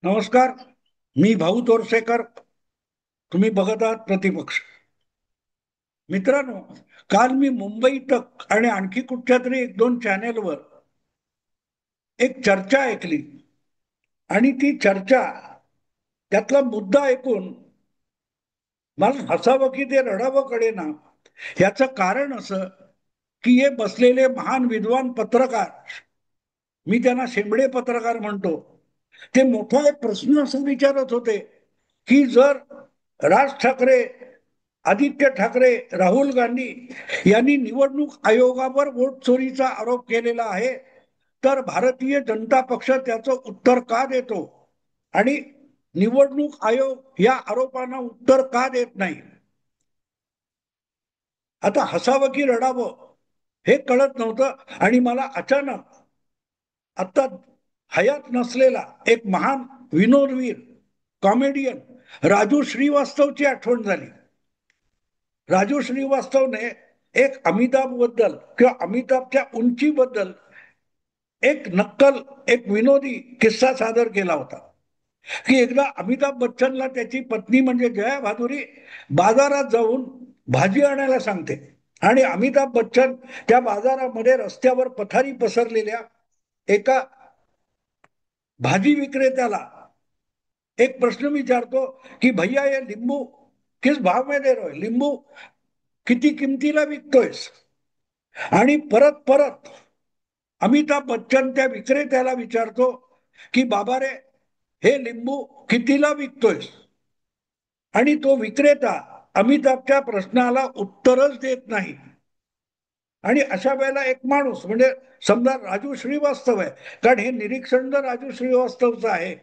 नमस्कार. मी भाऊ तोरसेकर. तुम्ही बघत आहात प्रतिपक्ष. मित्रांनो, काल मी मुंबई तक आणि आणखी कुठच्या तरी एक दोन चॅनेलवर एक चर्चा ऐकली आणि ती चर्चा, त्यातला मुद्दा ऐकून मला हसावं की ते रडावं कळेना. याचं कारण असं की हे बसलेले महान विद्वान पत्रकार, मी त्यांना शेंबडे पत्रकार म्हणतो, ते मोठा एक प्रश्न असं विचारत होते की जर राज ठाकरे, आदित्य ठाकरे, राहुल गांधी यांनी निवडणूक आयोगावर वोट चोरीचा आरोप केलेला आहे, तर भारतीय जनता पक्ष त्याचं उत्तर का देतो आणि निवडणूक आयोग या आरोपांना उत्तर का देत नाही. आता हसावं की रडावं हे कळत नव्हतं आणि मला अचानक आता हयात नसलेला एक महान विनोदवीर, कॉमेडियन राजू श्रीवास्तवची आठवण झाली. राजू श्रीवास्तवने एक अमिताभ बद्दल किंवा अमिताभच्या उंचीबद्दल एक नक्कल, एक विनोदी किस्सा सादर केला होता की एकदा अमिताभ बच्चनला त्याची पत्नी म्हणजे जया भादुरी बाजारात जाऊन भाजी आणायला सांगते आणि अमिताभ बच्चन त्या बाजारामध्ये रस्त्यावर पथारी पसरलेल्या एका भाजी विक्रेत्याला एक प्रश्न विचारतो की भैया ये लिंबू किस भाव में दे रहे हो, लिंबू किती किमतीला विकतोयस. आणि परत परत अमिताभ बच्चन त्या विक्रेत्याला विचारतो की बाबा रे, हे लिंबू कितीला विकतोयस. आणि तो विक्रेता अमिताभच्या प्रश्नाला उत्तरच देत नाही. आणि अशा वेळेला एक माणूस म्हणजे समजा राजू श्रीवास्तव आहे, कारण हे निरीक्षण जर राजू श्रीवास्तवचं आहे,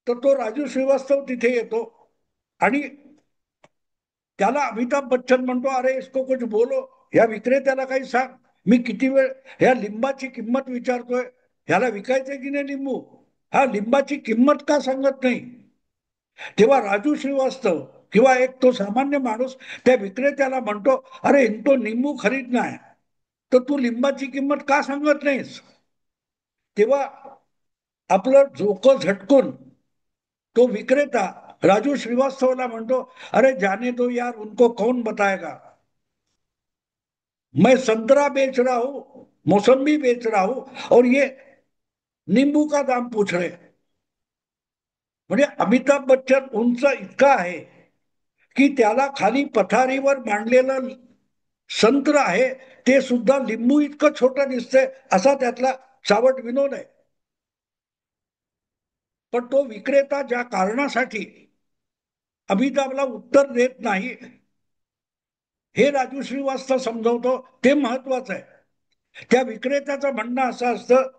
तर तो राजू श्रीवास्तव तिथे येतो आणि त्याला अमिताभ बच्चन म्हणतो, अरे इसको कुछ बोलो, या विक्रेत्याला काही सांग, मी किती वेळ ह्या लिंबाची किंमत विचारतोय, ह्याला विकायचंय की नाही लिंबू, हा लिंबाची किंमत का सांगत नाही. तेव्हा राजू श्रीवास्तव किंवा एक तो सामान्य माणूस त्या विक्रेत्याला म्हणतो, अरे इनको लिंबू खरीदना है, तर तू लिंबाची किंमत का सांगत नाहीस. तेव्हा आपलं डोकं झटकून तो विक्रेता राजू श्रीवास्तवला म्हणतो, अरे जाने दो यार, उनको कौन बताएगा, मैं संतरा बेच रहा हूं, मौसम्बी बेच रहा हूं, और ये नींबू का दाम पूछ रहे. म्हणजे अमिताभ बच्चन उंच इतका आहे की त्याला खाली पथारीवर मांडलेलं संत्र आहे ते सुद्धा लिंबू इतकं छोटं दिसतंय, असा त्यातला चावट विनोद आहे. पण तो विक्रेता ज्या कारणासाठी अमिताभला उत्तर देत नाही, हे राजू श्रीवास्तव समजवतो, ते महत्वाचं आहे. त्या विक्रेत्याचं म्हणणं असं असतं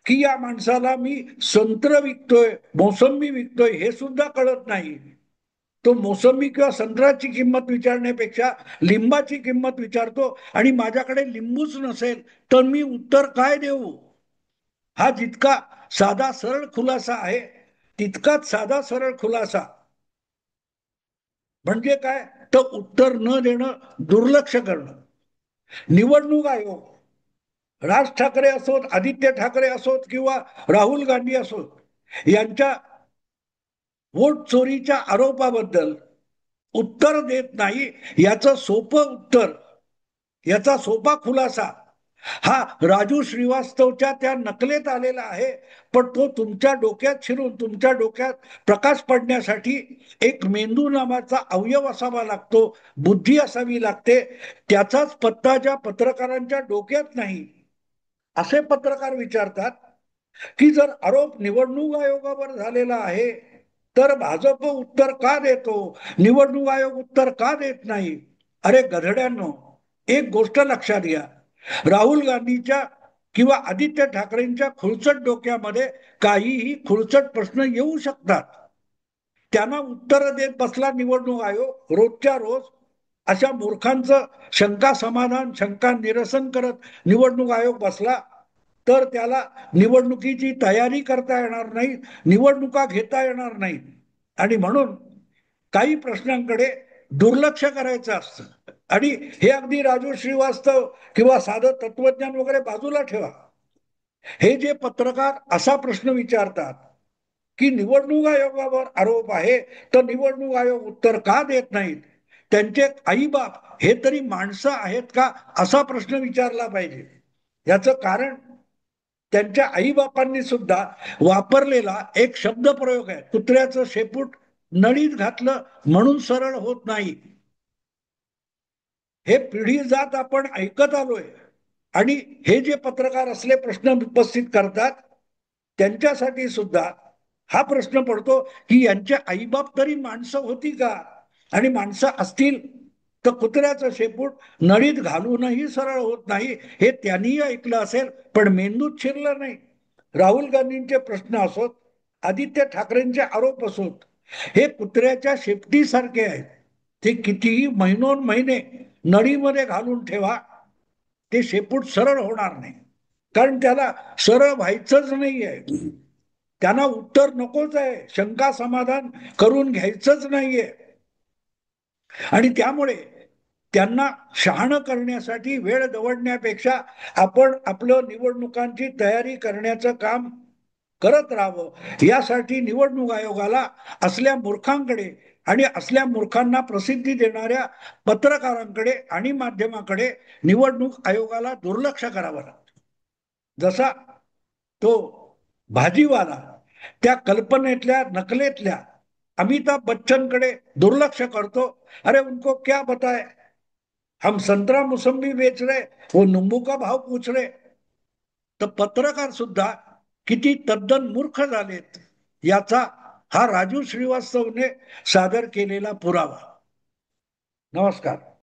की या माणसाला मी संत्र विकतोय, मोसंबी विकतोय हे सुद्धा कळत नाही. तो मोसंबी किंवा संत्र्याची किंमत विचारण्यापेक्षा लिंबाची किंमत विचारतो आणि माझ्याकडे लिंबूच नसेल तर मी उत्तर काय देऊ. हा जितका साधा सरळ खुलासा आहे, तितकाच साधा सरळ खुलासा म्हणजे काय, तर उत्तर न देणं, दुर्लक्ष करणं. निवडणूक आयोग राज ठाकरे असोत, आदित्य ठाकरे असोत किंवा राहुल गांधी असोत, यांच्या वोट चोरीच्या आरोपाबद्दल उत्तर देत नाही. याचं सोपं उत्तर, याचा सोपा खुलासा हा राजू श्रीवास्तवच्या त्या नकलेत आलेला आहे. पण तो तुमच्या डोक्यात शिरून तुमच्या डोक्यात प्रकाश पडण्यासाठी एक मेंदू नावाचा अवयव असावा लागतो, बुद्धी असावी लागते. त्याचाच पत्ता ज्या पत्रकारांच्या डोक्यात नाही. असे पत्रकार विचारतात की जर आरोप निवडणूक आयोगावर झालेला आहे, तर भाजप उत्तर का देतो, निवडणूक आयोग उत्तर का देत नाही. अरे गधड्यांनो, एक गोष्ट लक्षात घ्या, राहुल गांधीच्या किंवा आदित्य ठाकरेंच्या खुळचट डोक्यामध्ये काहीही खुळचट प्रश्न येऊ शकतात. त्यांना उत्तर देत बसला निवडणूक आयोग रोजच्या रोज, अशा मूर्खांचं शंका समाधान, शंका निरसन करत निवडणूक आयोग बसला, तर त्याला निवडणुकीची तयारी करता येणार नाही, निवडणुका घेता येणार नाही. आणि म्हणून काही प्रश्नांकडे दुर्लक्ष करायचं असतं. आणि हे अगदी राजू श्रीवास्तव किंवा साधं तत्वज्ञान वगैरे बाजूला ठेवा, हे जे पत्रकार असा प्रश्न विचारतात, की निवडणूक आयोगावर आरोप आहे, तर निवडणूक आयोग उत्तर का देत नाहीत? त्यांचे आईबाप हे तरी माणसं आहेत का, असा प्रश्न विचारला पाहिजे. याचं कारण त्यांच्या आईबापांनी सुद्धा वापरलेला एक शब्द प्रयोग आहे, कुत्र्याचं शेपूट नळीत घातलं म्हणून सरळ होत नाही. हे पिढी जात आपण ऐकत आलोय. आणि हे जे पत्रकार असले प्रश्न उपस्थित करतात, त्यांच्यासाठी सुद्धा हा प्रश्न पडतो की यांचे आईबाप तरी माणसं होती का? आणि माणसं असतील तर कुत्र्याचं शेपूट नळीत घालूनही सरळ होत नाही हे त्यांनीही ऐकलं असेल, पण मेंदूत शिरलं नाही. राहुल गांधींचे प्रश्न असोत, आदित्य ठाकरेंचे आरोप असोत, हे कुत्र्याच्या शेपटीसारखे आहेत. ते कितीही महिनोन महिने नळीमध्ये घालून ठेवा, ते शेपूट सरळ होणार नाही. कारण त्याला सरळ व्हायचंच नाहीये. त्यांना उत्तर नकोच आहे, शंका समाधान करून घ्यायचंच नाहीये. आणि त्यामुळे त्यांना शहाणं करण्यासाठी वेळ दवडण्यापेक्षा आपण आपलं निवडणुकांची तयारी करण्याचं काम करत राहावं. यासाठी निवडणूक आयोगाला असल्या मूर्खांकडे आणि असल्या मूर्खांना प्रसिद्धी देणाऱ्या पत्रकारांकडे आणि माध्यमाकडे निवडणूक आयोगाला दुर्लक्ष करावं लागतं. जसा तो भाजीवाला त्या कल्पनेतल्या नकलेतल्या अमिताभ बच्चनकडे दुर्लक्ष करतो. अरे उनको क्या बताए, हम संतरा मोसंबी बेच रहे, वो नींबू का भाव पूछ रहे. तर पत्रकार सुद्धा किती तद्दन मूर्ख झालेत याचा हा राजू श्रीवास्तवने सादर केलेला पुरावा. नमस्कार.